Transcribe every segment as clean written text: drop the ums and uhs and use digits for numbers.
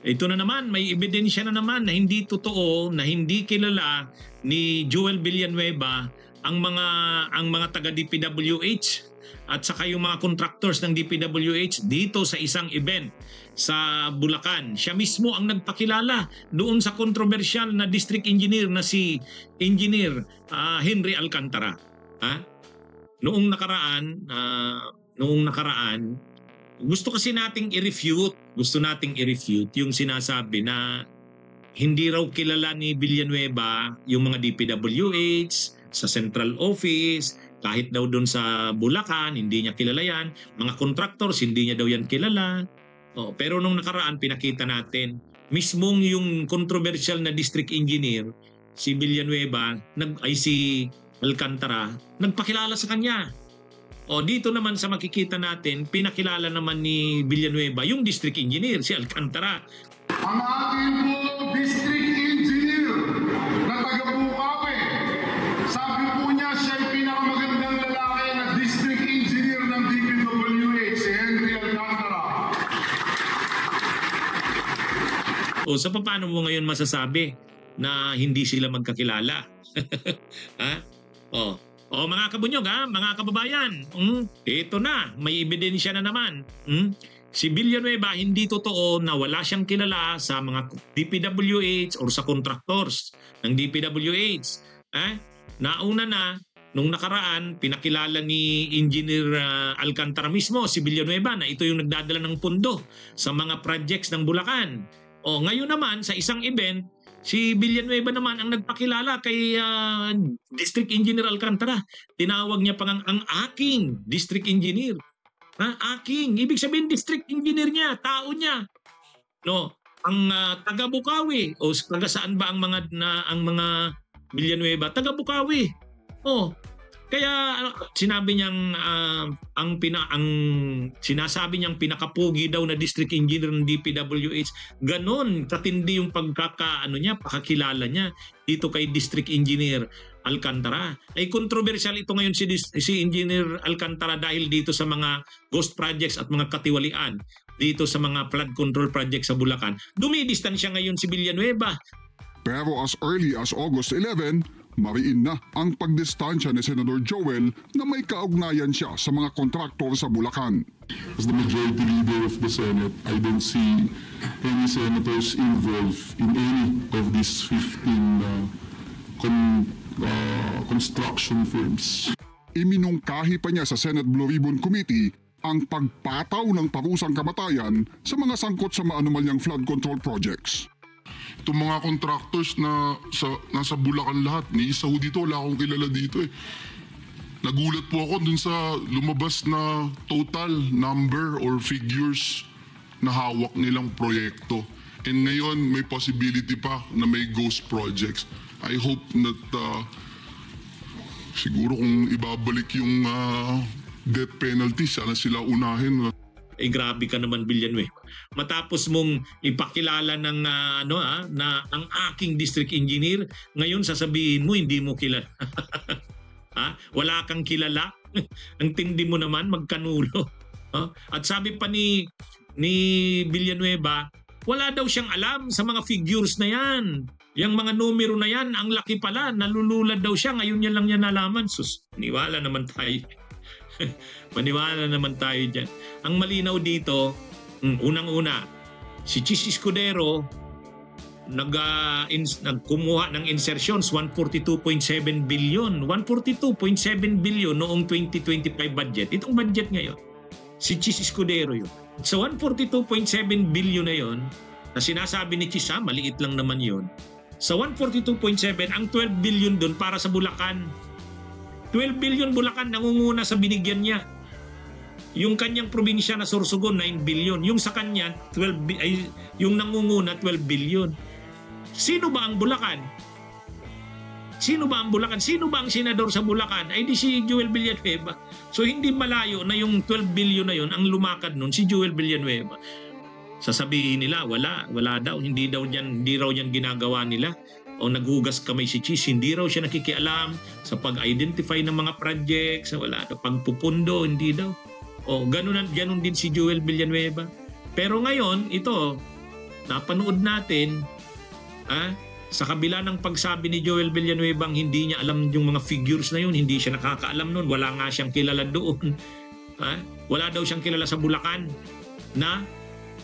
Ito na naman, may ebidensya na naman na hindi totoo, na hindi kilala ni Joel Villanueva ang mga taga DPWH at saka yung mga contractors ng DPWH dito sa isang event sa Bulacan. Siya mismo ang nagpakilala doon sa controversial na district engineer na si Engineer Henry Alcantara. Noong nakaraan, gusto nating i-refute yung sinasabi na hindi raw kilala ni Villanueva yung mga DPWH sa central office, kahit daw doon sa Bulacan, hindi niya kilala yan. Mga contractors, hindi niya daw yan kilala. Pero nung nakaraan, pinakita natin, mismong yung controversial na district engineer, si Villanueva, si Alcantara, nagpakilala sa kanya. Dito naman sa makikita natin, pinakilala naman ni Villanueva yung district engineer, si Alcantara. Ang ating po district engineer na taga-Bukawi, sabi po niya siya ay pinakamagandang lalaki na district engineer ng DPWH, si Henry Alcantara. So paano mo ngayon masasabi na hindi sila magkakilala? Mga kabunyog, mga kababayan, ito na, may ebidensya na naman. Si Villanueva, hindi totoo na wala siyang kilala sa mga DPWH or sa contractors ng DPWH. Nauna na, nung nakaraan, pinakilala ni Engineer Alcantara mismo, si Villanueva, na ito yung nagdadala ng pundo sa mga projects ng Bulacan. Ngayon naman, sa isang event, si Villanueva naman ang nagpakilala kay District Engineer Alcantara. Tinawag niya pang ang aking District Engineer. Aking. Ibig sabihin District Engineer niya, tao niya. Ang taga Bukawi o taga saan ba ang mga Villanueva? Taga Bukawi. Kaya sinabi niyang sinasabi niyang pinakapugi daw na district engineer ng DPWH. Ganon katindi yung pakakilala niya dito kay District Engineer Alcantara. Ay controversial ito ngayon si Engineer Alcantara dahil dito sa mga ghost projects at mga katiwalian dito sa mga flood control projects sa Bulacan. Dumidistansya ngayon si Villanueva. Pero as early as August 11, mariin na ang pagdistansya ni Senador Joel na may kaugnayan siya sa mga kontraktor sa Bulacan. As the majority leader of the Senate, I don't see any senators involved in any of these 15 construction firms. Iminungkahi pa niya sa Senate Blue Ribbon Committee ang pagpataw ng parusang kamatayan sa mga sangkot sa maanumalyang flood control projects. Itong mga contractors na nasa Bulacan lahat, ni isa ho dito, wala akong kilala dito eh. Nagulat po ako dun sa lumabas na total number or figures na hawak nilang proyekto. And ngayon may possibility pa na may ghost projects. I hope that siguro kung ibabalik yung death penalty, sana sila unahin. Grabe ka naman Villanueva. Matapos mong ipakilala ng na ang aking district engineer, ngayon sasabihin mo hindi mo kilala. Wala kang kilala. Ang tindi mo naman magkanulo. At sabi pa ni Villanueva, wala daw siyang alam sa mga figures na yan. Yang mga numero na yan, ang laki pala, nalululad daw siya, ngayon niya lang niya nalaman. Maniwala naman tayo. Maniwala naman tayo dyan. Ang malinaw dito, unang-una, si Chis Escudero nagkumuha ng insertions 142.7 billion. 142.7 billion noong 2025 budget. Itong budget ngayon, si Chis Escudero yun. Sa 142.7 billion na yun, na sinasabi ni Chis, maliit lang naman yun. Sa 142.7, ang 12 billion doon para sa Bulacan. 12 billion Bulacan nangunguna sa binigyan niya. Yung kanyang probinsya na Sorsogon, 9 billion. Yung sa kanya, yung nangunguna, 12 billion. Sino ba ang Bulacan? Sino ba ang Bulacan? Sino ba ang senador sa Bulacan? Ay di si Joel Villanueva. So hindi malayo na yung 12 billion na yun, ang lumakad nun, si Joel Villanueva. Sasabihin nila, wala daw, hindi raw yan ginagawa nila. O naghugas kamay si Chis, hindi raw siya nakikialam sa pag-identify ng mga projects, wala daw, pagpupundo, hindi daw. O ganun din si Joel Villanueva. Pero ngayon, ito, napanood natin, sa kabila ng pagsabi ni Joel Villanueva hindi niya alam yung mga figures na yun, hindi siya nakakaalam nun, wala nga siyang kilala doon. Wala daw siyang kilala sa Bulacan na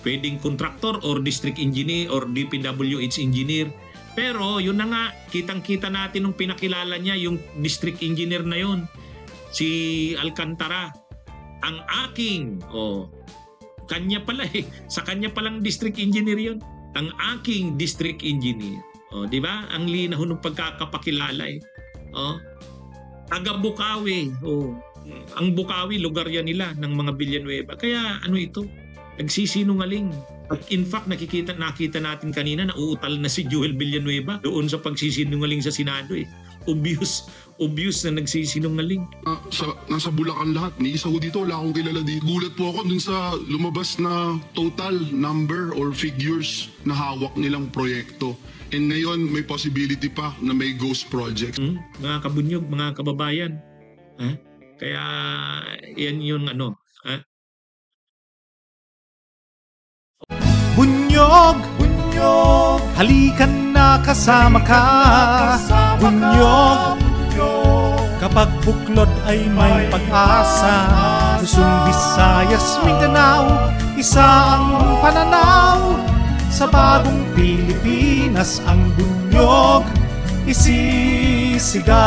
pwedeng contractor or district engineer or DPWH engineer. Pero yun na nga, kitang-kita natin nung pinakilala niya yung district engineer na yun, si Alcantara. Ang aking, kanya pala sa kanya palang district engineer yun. Ang aking district engineer. Di ba? Ang linaw ng pagkakapakilala taga Bukawi. Ang Bukawi, lugar yan nila ng mga Villanueva. Kaya ano ito? Nagsisinungaling. At in fact, nakita natin kanina na uutal na si Joel Villanueva doon sa pagsisinungaling sa Senado. Obvious na nagsisinungaling. Nasa Bulacan lahat. Ni isa ko dito, wala akong kilala dito. Gulat po ako dun sa lumabas na total number or figures na hawak nilang proyekto. And ngayon, may possibility pa na may ghost projects. Mga kabunyog, mga kababayan. Kaya yan yung Bunyog, halikan na kasama ka. Bunyog, kapag buklod ay may pag-asa. Luzon, Visayas, Mindanao, isa ang pananaw. Sa bagong Pilipinas ang bunyog isisigaw.